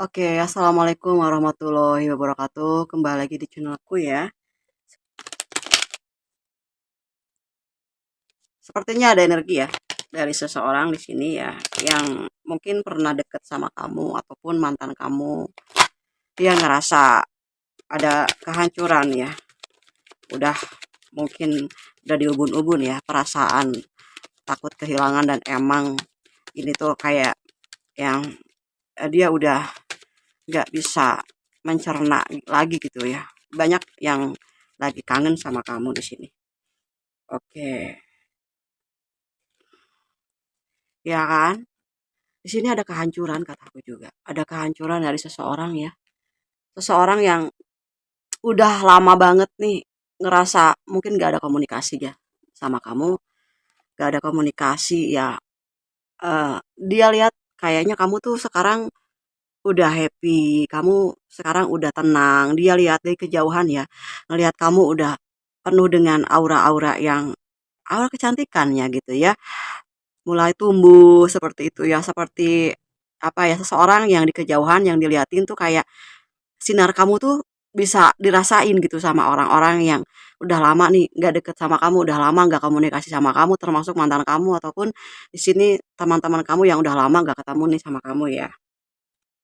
Oke, assalamualaikum warahmatullahi wabarakatuh. Kembali lagi di channelku ya. Sepertinya ada energi ya dari seseorang di sini ya, yang mungkin pernah deket sama kamu ataupun mantan kamu. Dia ngerasa ada kehancuran ya. Udah mungkin udah diubun-ubun ya perasaan takut kehilangan, dan emang ini tuh kayak yang dia udah nggak bisa mencerna lagi gitu ya. Banyak yang lagi kangen sama kamu di sini. Oke, ya kan? Di sini ada kehancuran kataku juga. Ada kehancuran dari seseorang ya. Seseorang yang udah lama banget nih ngerasa mungkin gak ada komunikasi ya sama kamu. Gak ada komunikasi ya. Dia lihat kayaknya kamu tuh sekarang udah happy. Kamu sekarang udah tenang. Dia lihat dari kejauhan ya. Ngelihat kamu udah penuh dengan aura-aura yang aura kecantikannya gitu ya. Mulai tumbuh seperti itu ya, seperti apa ya, seseorang yang di kejauhan yang diliatin tuh kayak sinar kamu tuh bisa dirasain gitu sama orang-orang yang udah lama nih nggak deket sama kamu, udah lama nggak komunikasi sama kamu, termasuk mantan kamu ataupun di sini teman-teman kamu yang udah lama nggak ketemu nih sama kamu ya.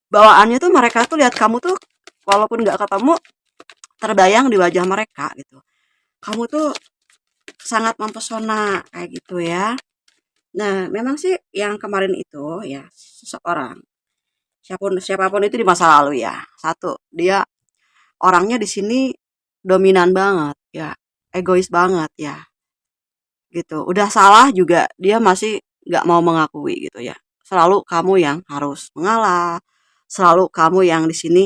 Bawaannya tuh mereka tuh lihat kamu tuh walaupun nggak ketemu, terbayang di wajah mereka gitu. Kamu tuh sangat mempesona kayak gitu ya. Nah, memang sih yang kemarin itu ya seseorang, siapapun itu di masa lalu ya. Satu, dia orangnya di sini dominan banget ya, egois banget ya, gitu. Udah salah juga dia masih nggak mau mengakui gitu ya. Selalu kamu yang harus mengalah, selalu kamu yang di sini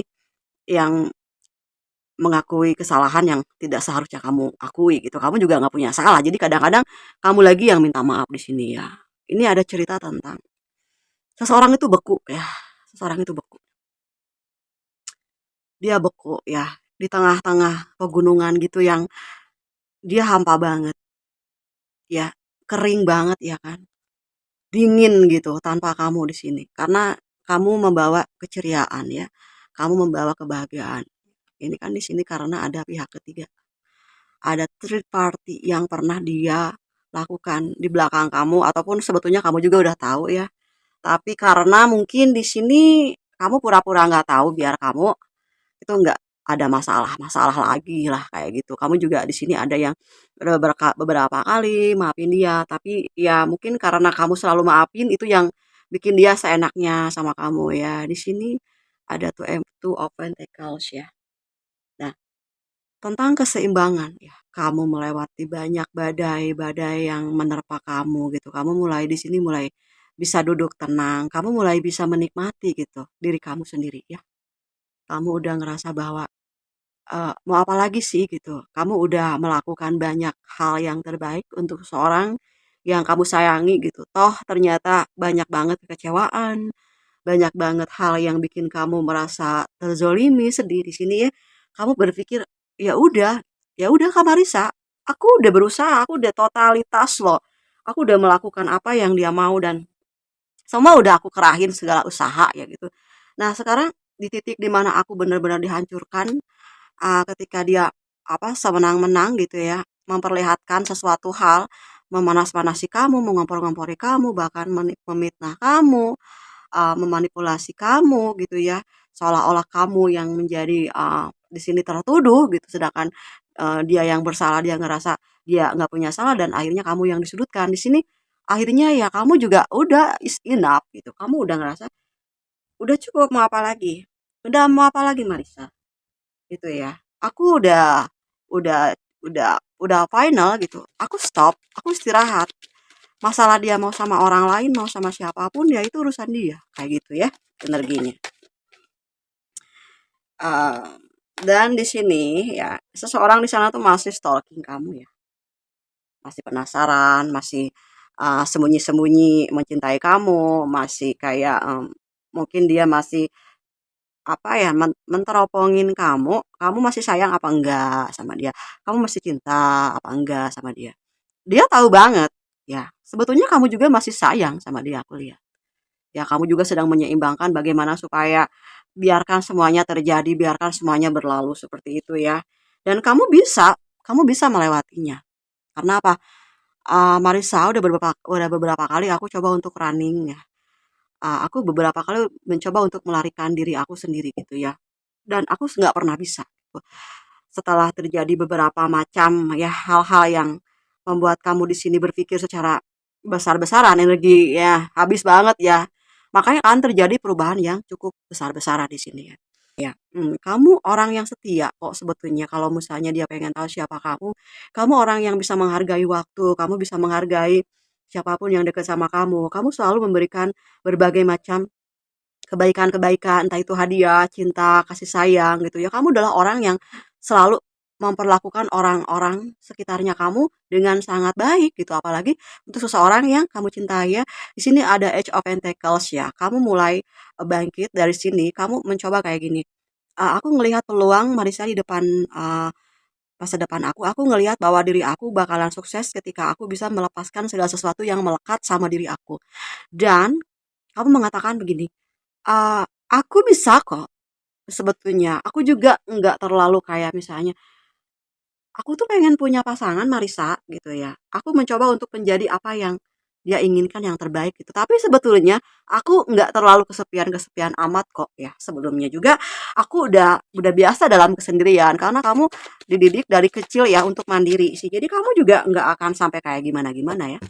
yang mengakui kesalahan yang tidak seharusnya kamu akui gitu. Kamu juga nggak punya salah. Jadi kadang-kadang kamu lagi yang minta maaf di sini ya. Ini ada cerita tentang seseorang itu beku ya. Seseorang itu beku. Dia beku ya di tengah-tengah pegunungan gitu yang dia hampa banget ya, kering banget ya kan, dingin gitu tanpa kamu di sini, karena kamu membawa keceriaan ya, kamu membawa kebahagiaan. Ini kan di sini karena ada pihak ketiga, ada third party yang pernah dia lakukan di belakang kamu, ataupun sebetulnya kamu juga udah tahu ya, tapi karena mungkin di sini kamu pura-pura nggak tahu biar kamu itu enggak ada masalah-masalah lagi lah kayak gitu. Kamu juga di sini ada yang beberapa kali maafin dia, tapi ya mungkin karena kamu selalu maafin itu yang bikin dia seenaknya sama kamu ya. Di sini ada two of pentacles ya. Nah, tentang keseimbangan ya. Kamu melewati banyak badai-badai yang menerpa kamu gitu. Kamu mulai di sini mulai bisa duduk tenang, kamu mulai bisa menikmati gitu diri kamu sendiri ya. Kamu udah ngerasa bahwa mau apa lagi sih gitu. Kamu udah melakukan banyak hal yang terbaik untuk seorang yang kamu sayangi gitu. Toh ternyata banyak banget kekecewaan, banyak banget hal yang bikin kamu merasa terzolimi, sedih di sini ya. Kamu berpikir, ya udah Kak Marissa, aku udah berusaha, aku udah totalitas loh. Aku udah melakukan apa yang dia mau, dan semua udah aku kerahin segala usaha ya gitu. Nah, sekarang di titik dimana aku benar-benar dihancurkan, ketika dia, apa, semenang-menang gitu ya, memperlihatkan sesuatu hal, memanas-manasi kamu, mengompor-ngompori kamu, bahkan memitnah kamu, memanipulasi kamu gitu ya, seolah-olah kamu yang menjadi, di sini tertuduh gitu, sedangkan, dia yang bersalah, dia ngerasa dia nggak punya salah, dan akhirnya kamu yang disudutkan. Di sini akhirnya ya kamu juga udah is enough gitu, kamu udah ngerasa, "Udah cukup, mau apa lagi? Udah mau apa lagi Marissa?" Gitu ya. Aku udah udah final gitu. Aku stop, aku istirahat. Masalah dia mau sama orang lain, mau sama siapapun ya itu urusan dia. Kayak gitu ya energinya. Eh, dan di sini ya seseorang di sana tuh masih stalking kamu ya. Masih penasaran, masih sembunyi-sembunyi mencintai kamu, masih kayak mungkin dia masih apa ya, menteropongin kamu, kamu masih sayang apa enggak sama dia, kamu masih cinta apa enggak sama dia. Dia tahu banget, ya, sebetulnya kamu juga masih sayang sama dia aku lihat. Ya, kamu juga sedang menyeimbangkan bagaimana supaya biarkan semuanya terjadi, biarkan semuanya berlalu seperti itu ya. Dan kamu bisa melewatinya. Karena apa? Marissa, udah beberapa kali aku coba untuk running ya. Aku beberapa kali mencoba untuk melarikan diri aku sendiri gitu ya. Dan aku nggak pernah bisa. Gitu. Setelah terjadi beberapa macam ya hal-hal yang membuat kamu di sini berpikir secara besar-besaran, energi ya habis banget ya. Makanya kan terjadi perubahan yang cukup besar-besaran di sini ya. Ya, kamu orang yang setia kok sebetulnya kalau misalnya dia pengen tahu siapa kamu orang yang bisa menghargai waktu, kamu bisa menghargai siapapun yang dekat sama kamu selalu memberikan berbagai macam kebaikan-kebaikan, entah itu hadiah, cinta, kasih sayang gitu ya. Kamu adalah orang yang selalu memperlakukan orang-orang sekitarnya kamu dengan sangat baik gitu. Apalagi untuk seseorang yang kamu cintai ya. Di sini ada Age of Pentacles ya. Kamu mulai bangkit dari sini, kamu mencoba kayak gini. Aku ngelihat peluang Marissa di depan masa depan aku ngelihat bahwa diri aku bakalan sukses ketika aku bisa melepaskan segala sesuatu yang melekat sama diri aku. Dan kamu mengatakan begini, aku bisa kok sebetulnya. Aku juga nggak terlalu kayak misalnya, aku tuh pengen punya pasangan Marissa gitu ya. Aku mencoba untuk menjadi apa yang dia inginkan yang terbaik gitu. Tapi sebetulnya aku nggak terlalu kesepian-kesepian amat kok ya. Sebelumnya juga aku udah biasa dalam kesendirian karena kamu dididik dari kecil ya untuk mandiri sih. Jadi kamu juga nggak akan sampai kayak gimana-gimana ya.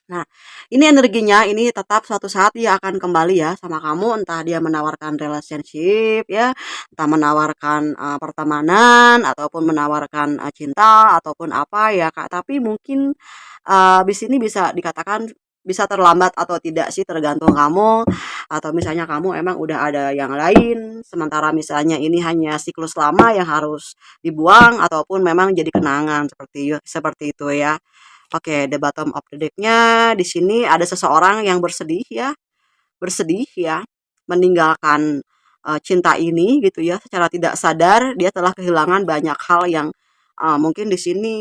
Nah, ini energinya ini tetap suatu saat dia akan kembali ya sama kamu, entah dia menawarkan relationship ya, entah menawarkan pertemanan ataupun menawarkan cinta ataupun apa ya Kak. Tapi mungkin di sini bisa dikatakan bisa terlambat atau tidak sih tergantung kamu atau misalnya kamu emang udah ada yang lain sementara misalnya ini hanya siklus lama yang harus dibuang ataupun memang jadi kenangan seperti seperti itu ya. Oke, the bottom of the deck-nya di sini ada seseorang yang bersedih ya, meninggalkan cinta ini gitu ya, secara tidak sadar dia telah kehilangan banyak hal yang mungkin di sini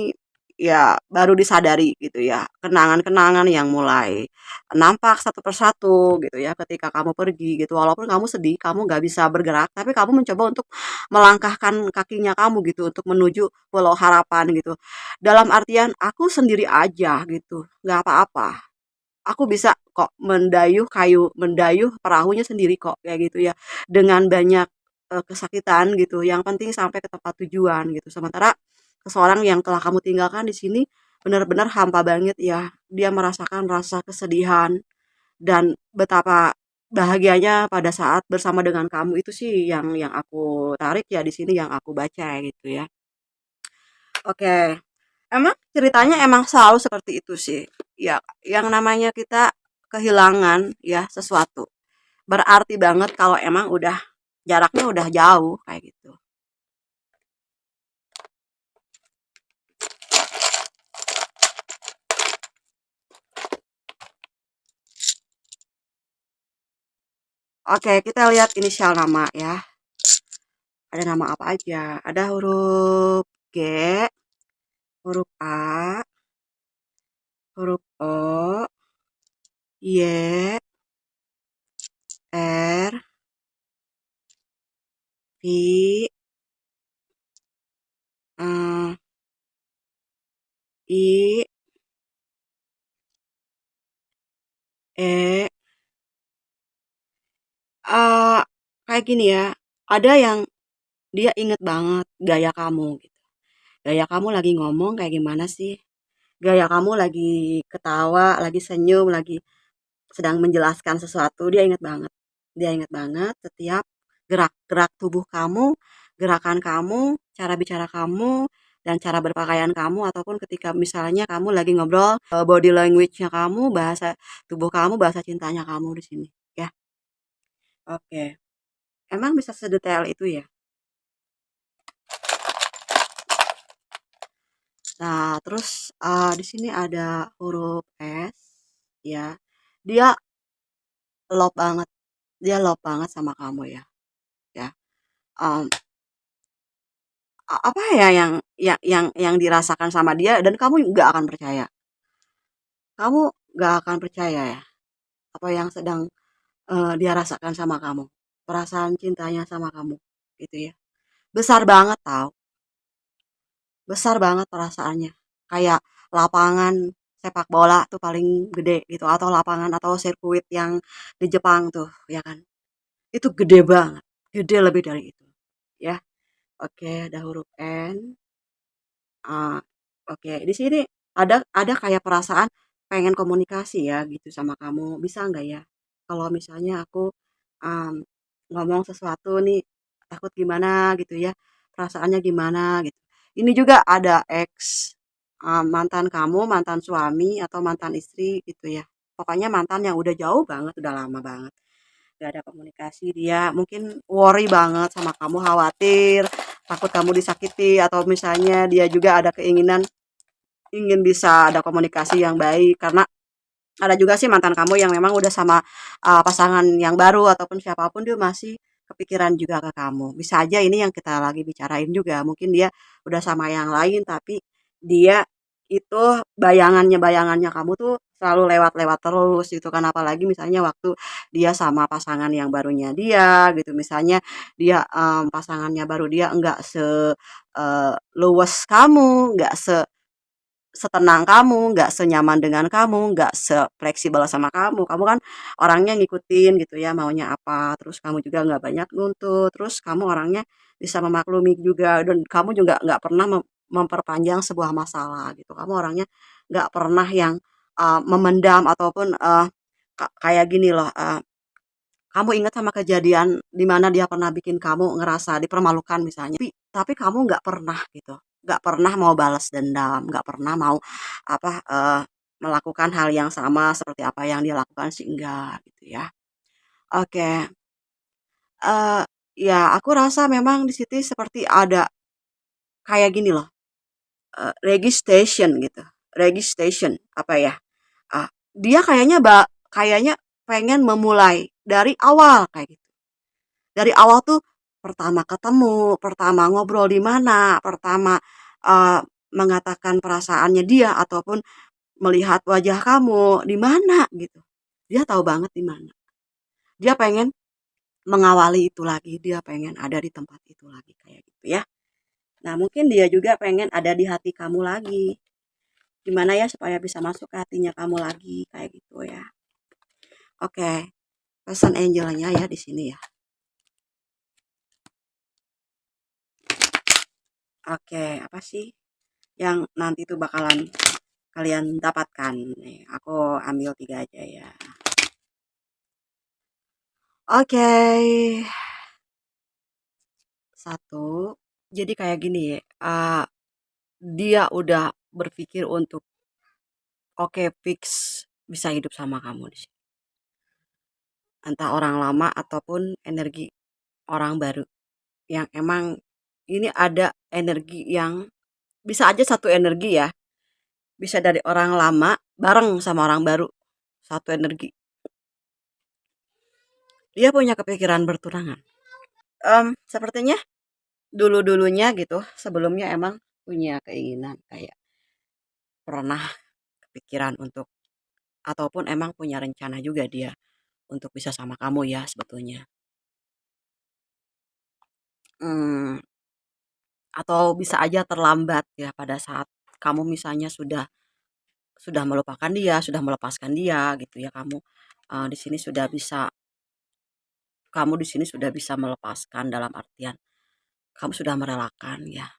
ya baru disadari gitu ya, kenangan-kenangan yang mulai nampak satu persatu gitu ya ketika kamu pergi gitu. Walaupun kamu sedih, kamu nggak bisa bergerak, tapi kamu mencoba untuk melangkahkan kakinya kamu gitu untuk menuju pulau harapan gitu. Dalam artian aku sendiri aja gitu, nggak apa-apa. Aku bisa kok mendayuh perahunya sendiri kok kayak gitu ya. Dengan banyak kesakitan gitu. Yang penting sampai ke tempat tujuan gitu. Sementara seseorang yang telah kamu tinggalkan di sini benar-benar hampa banget ya. Dia merasakan rasa kesedihan dan betapa bahagianya pada saat bersama dengan kamu itu sih yang aku tarik ya di sini yang aku baca gitu ya. Oke. Emang ceritanya emang selalu seperti itu sih. Ya, yang namanya kita kehilangan ya sesuatu. Berarti banget kalau emang udah jaraknya udah jauh kayak gitu. Oke, kita lihat inisial nama ya. Ada nama apa aja? Ada huruf G, huruf A, huruf O, Y, R, V, eh, I, E, eh, kayak gini ya. Ada yang dia inget banget gaya kamu gitu. Gaya kamu lagi ngomong kayak gimana sih? Gaya kamu lagi ketawa, lagi senyum, lagi sedang menjelaskan sesuatu, dia inget banget. Dia inget banget setiap gerak-gerak tubuh kamu, gerakan kamu, cara bicara kamu, dan cara berpakaian kamu, ataupun ketika misalnya kamu lagi ngobrol, body language-nya kamu, bahasa tubuh kamu, bahasa cintanya kamu di sini. Ya, oke. Emang bisa sedetail itu ya? Nah, terus di sini ada huruf S, ya. Dia love banget. Dia love banget sama kamu ya, ya. Mmm, apa ya yang dirasakan sama dia dan kamu nggak akan percaya. Kamu nggak akan percaya ya, apa yang sedang dia rasakan sama kamu. perasaan cintanya sama kamu gitu ya. Besar banget tau, besar banget perasaannya. Kayak lapangan sepak bola tuh paling gede gitu atau lapangan atau sirkuit yang di Jepang tuh ya kan. Itu gede banget, gede lebih dari itu ya. Oke, ada huruf N. Ah, oke, di sini ada kayak perasaan pengen komunikasi ya gitu sama kamu. Bisa nggak ya? Kalau misalnya aku um, ngomong sesuatu nih takut gimana gitu ya, perasaannya gimana gitu. Ini juga ada ex mantan kamu, mantan suami atau mantan istri gitu ya. Pokoknya mantan yang udah jauh banget, udah lama banget gak ada komunikasi, dia mungkin worry banget sama kamu, khawatir takut kamu disakiti atau misalnya dia juga ada keinginan ingin bisa ada komunikasi yang baik karena ada juga sih mantan kamu yang memang udah sama pasangan yang baru ataupun siapapun dia masih kepikiran juga ke kamu. Bisa aja ini yang kita lagi bicarain juga. Mungkin dia udah sama yang lain tapi dia itu bayangannya kamu tuh selalu lewat-lewat terus gitu kan, apalagi misalnya waktu dia sama pasangan yang barunya dia gitu, misalnya dia pasangannya baru dia enggak luwes kamu, enggak setenang kamu, nggak senyaman dengan kamu, nggak sefleksibel sama kamu. Kamu kan orangnya ngikutin gitu ya, maunya apa. Terus kamu juga nggak banyak nuntut. Terus kamu orangnya bisa memaklumi juga dan kamu juga nggak pernah memperpanjang sebuah masalah gitu. Kamu orangnya nggak pernah yang memendam ataupun kayak gini loh. Kamu ingat sama kejadian di mana dia pernah bikin kamu ngerasa dipermalukan misalnya, tapi kamu nggak pernah gitu, nggak pernah mau balas dendam, nggak pernah mau apa melakukan hal yang sama seperti apa yang dia lakukan sih enggak gitu ya. Oke, eh ya aku rasa memang di situ seperti ada kayak gini loh, registration gitu, registration apa ya? Dia kayaknya pengen memulai dari awal kayak gitu. Dari awal tuh pertama ketemu, pertama ngobrol di mana, pertama eee, mengatakan perasaannya dia ataupun melihat wajah kamu di mana gitu. Dia tahu banget di mana. Dia pengen mengawali itu lagi, dia pengen ada di tempat itu lagi kayak gitu ya. Nah, mungkin dia juga pengen ada di hati kamu lagi. Gimana ya supaya bisa masuk ke hatinya kamu lagi kayak gitu ya. Oke, pesan angelnya ya di sini ya. Oke, apa sih yang nanti tuh bakalan kalian dapatkan? Nih, aku ambil tiga aja ya. Oke, satu. Jadi kayak gini ya, dia udah berpikir untuk oke fix bisa hidup sama kamu di sini. Entah orang lama ataupun energi orang baru yang emang ini ada energi yang bisa aja satu energi ya, bisa dari orang lama bareng sama orang baru satu energi. Dia punya kepikiran bertunangan. Sepertinya dulu-dulunya gitu, sebelumnya emang punya keinginan kayak pernah kepikiran untuk ataupun emang punya rencana juga dia untuk bisa sama kamu ya sebetulnya. Mmm, atau bisa aja terlambat ya pada saat kamu misalnya sudah melupakan dia, sudah melepaskan dia gitu ya, di sini sudah bisa kamu di sini sudah bisa melepaskan dalam artian kamu sudah merelakan ya.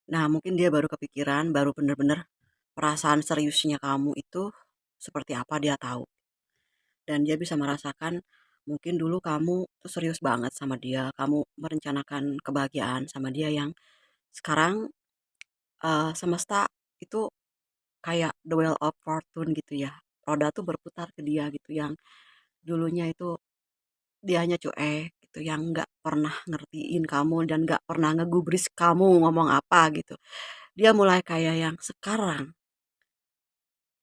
Nah, mungkin dia baru kepikiran, baru bener-bener perasaan seriusnya kamu itu seperti apa dia tahu. Dan dia bisa merasakan mungkin dulu kamu tuh serius banget sama dia, kamu merencanakan kebahagiaan sama dia yang sekarang semesta itu kayak the wheel of fortune gitu ya. Roda tuh berputar ke dia gitu yang dulunya itu dia hanya cuek gitu yang nggak pernah ngertiin kamu dan nggak pernah ngegubris kamu ngomong apa gitu. Dia mulai kayak yang sekarang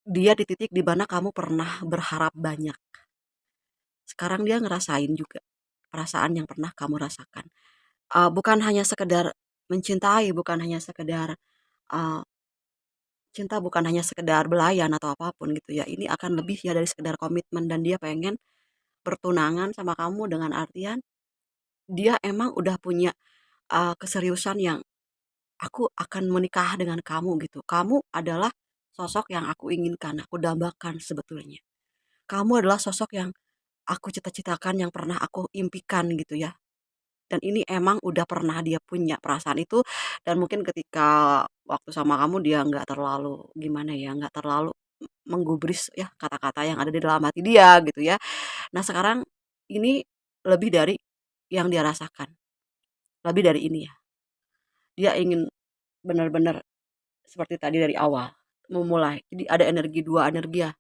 dia di titik di mana kamu pernah berharap banyak. Sekarang dia ngerasain juga perasaan yang pernah kamu rasakan. Bukan hanya sekedar mencintai, bukan hanya sekedar eee, cinta bukan hanya sekedar belayan atau apapun gitu ya. Ini akan lebih ya dari sekedar komitmen dan dia pengen bertunangan sama kamu dengan artian dia emang udah punya keseriusan yang aku akan menikah dengan kamu gitu. Kamu adalah sosok yang aku inginkan, aku dambakan sebetulnya. Kamu adalah sosok yang aku cita-citakan, yang pernah aku impikan gitu ya. Dan ini emang udah pernah dia punya perasaan itu dan mungkin ketika waktu sama kamu dia nggak terlalu gimana ya, nggak terlalu menggubris ya kata-kata yang ada di dalam hati dia gitu ya. Nah sekarang ini lebih dari yang dia rasakan, lebih dari ini ya. Dia ingin benar-benar seperti tadi dari awal memulai. Jadi ada energi dua energi ya.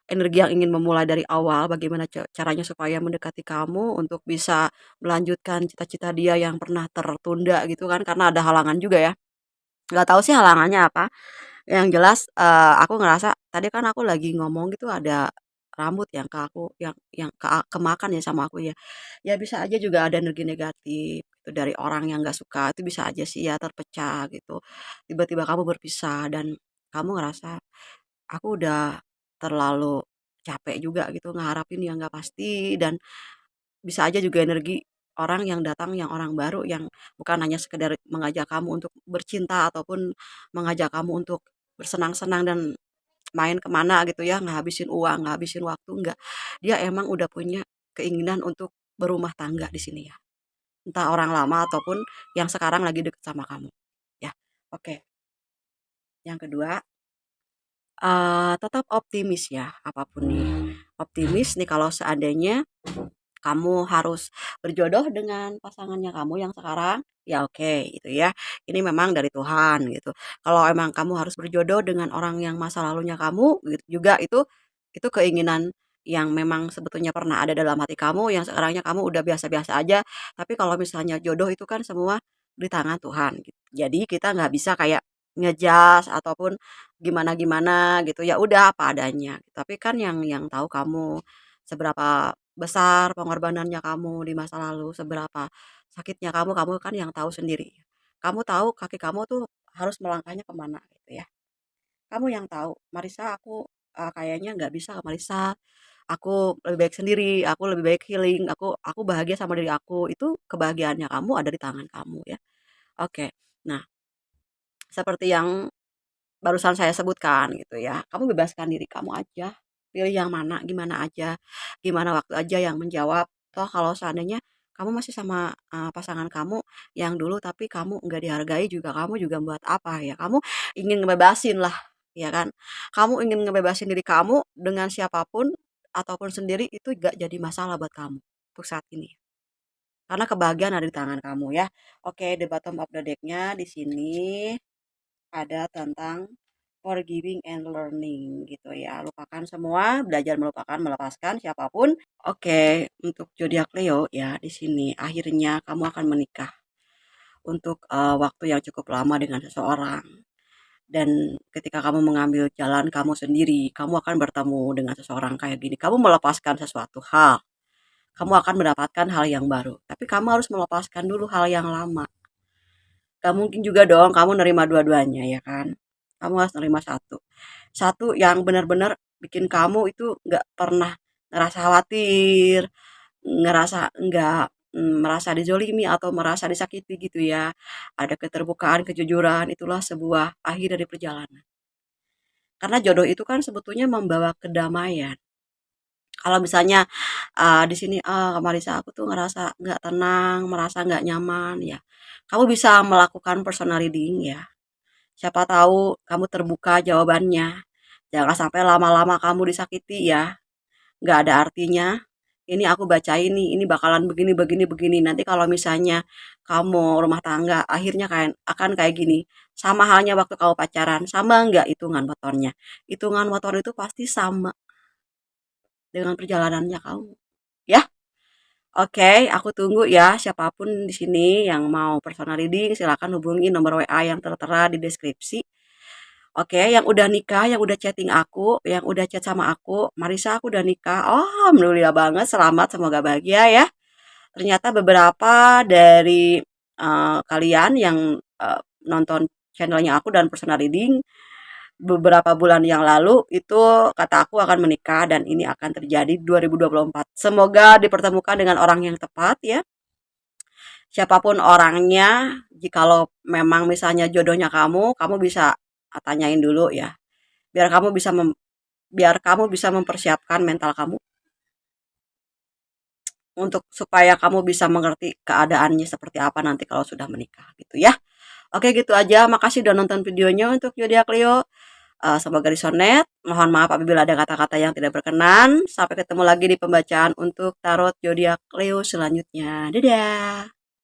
Energi yang ingin memulai dari awal, bagaimana caranya supaya mendekati kamu untuk bisa melanjutkan cita-cita dia yang pernah tertunda gitu kan karena ada halangan juga ya. Nggak tahu sih halangannya apa. Yang jelas aku ngerasa tadi kan aku lagi ngomong gitu ada rambut yang ke aku yang kemakan ya sama aku ya. Ya bisa aja juga ada energi negatif itu dari orang yang nggak suka itu bisa aja sih ya terpecah gitu. Tiba-tiba kamu berpisah dan kamu ngerasa aku udah terlalu capek juga gitu ngeharapin yang nggak pasti dan bisa aja juga energi orang yang datang yang orang baru yang bukan hanya sekedar mengajak kamu untuk bercinta ataupun mengajak kamu untuk bersenang-senang dan main kemana gitu ya ngabisin uang ngabisin waktu enggak dia emang udah punya keinginan untuk berumah tangga di sini ya entah orang lama ataupun yang sekarang lagi deket sama kamu ya oke yang kedua tetap optimis ya, apapun nih. Optimis nih kalau seandainya kamu harus berjodoh dengan pasangannya kamu yang sekarang, ya oke gitu ya. Ini memang dari Tuhan gitu. Kalau emang kamu harus berjodoh dengan orang yang masa lalunya kamu gitu juga itu keinginan yang memang sebetulnya pernah ada dalam hati kamu yang sekarangnya kamu udah biasa-biasa aja. Tapi kalau misalnya jodoh itu kan semua di tangan Tuhan gitu. Jadi kita nggak bisa kayak ngejas ataupun gimana-gimana gitu. Ya udah apa adanya. Tapi kan yang tahu kamu seberapa besar pengorbanannya kamu di masa lalu, seberapa sakitnya kamu, kamu kan yang tahu sendiri. Kamu tahu kaki kamu tuh harus melangkahnya kemana gitu ya. Kamu yang tahu, Marisa aku kayaknya nggak bisa ke Marisa. Aku lebih baik sendiri, aku lebih baik healing, aku bahagia sama diri aku. Itu kebahagiaannya kamu ada di tangan kamu ya. Oke. Nah, seperti yang barusan saya sebutkan gitu ya. Kamu bebaskan diri kamu aja. Pilih yang mana, gimana aja. Gimana waktu aja yang menjawab. Toh kalau seandainya kamu masih sama pasangan kamu yang dulu tapi kamu nggak dihargai juga kamu juga buat apa ya. Kamu ingin ngebebasin lah, ya kan. Kamu ingin ngebebasin diri kamu dengan siapapun ataupun sendiri itu gak jadi masalah buat kamu untuk saat ini. Karena kebahagiaan ada di tangan kamu ya. Oke, the bottom of the deck-nya di sini ada tentang forgiving and learning gitu ya. Lupakan semua, belajar melupakan, melepaskan siapapun. Oke, untuk zodiak Leo ya di sini akhirnya kamu akan menikah untuk waktu yang cukup lama dengan seseorang. Dan ketika kamu mengambil jalan kamu sendiri, kamu akan bertemu dengan seseorang kayak gini. Kamu melepaskan sesuatu hal, kamu akan mendapatkan hal yang baru. Tapi kamu harus melepaskan dulu hal yang lama. Gak mungkin juga dong kamu nerima dua-duanya ya kan. Kamu harus nerima satu. Satu yang benar-benar bikin kamu itu nggak pernah ngerasa khawatir, ngerasa nggak merasa dizolimi atau merasa disakiti gitu ya. Ada keterbukaan, kejujuran, itulah sebuah akhir dari perjalanan. Karena jodoh itu kan sebetulnya membawa kedamaian. Kalau misalnya di sini, Marisa aku tuh ngerasa nggak tenang, merasa nggak nyaman, ya kamu bisa melakukan personal reading ya. Siapa tahu kamu terbuka jawabannya. Jangan sampai lama-lama kamu disakiti ya. Nggak ada artinya. Ini aku baca ini bakalan begini, begini, begini. Nanti kalau misalnya kamu rumah tangga, akhirnya kayak akan kayak gini. Sama halnya waktu kamu pacaran, sama nggak hitungan motornya? Hitungan motor itu pasti sama dengan perjalanannya kamu. Ya, oke, aku tunggu ya siapapun di sini yang mau personal reading silakan hubungi nomor WA yang tertera di deskripsi. Oke, yang udah nikah, yang udah chatting aku, yang udah chat sama aku, Marisa aku udah nikah. Oh, alhamdulillah banget, selamat, semoga bahagia ya. Ternyata beberapa dari kalian yang nonton channelnya aku dan personal reading beberapa bulan yang lalu itu kata aku akan menikah dan ini akan terjadi di 2024. Semoga dipertemukan dengan orang yang tepat ya. Siapapun orangnya, jikalau memang misalnya jodohnya kamu bisa tanyain dulu ya. Biar kamu bisa biar kamu bisa mempersiapkan mental kamu untuk supaya kamu bisa mengerti keadaannya seperti apa nanti kalau sudah menikah gitu ya. Oke gitu aja. Makasih udah nonton videonya untuk zodiak Leo. Semoga disonet. Mohon maaf apabila ada kata-kata yang tidak berkenan. Sampai ketemu lagi di pembacaan untuk tarot zodiak Leo selanjutnya. Dadah.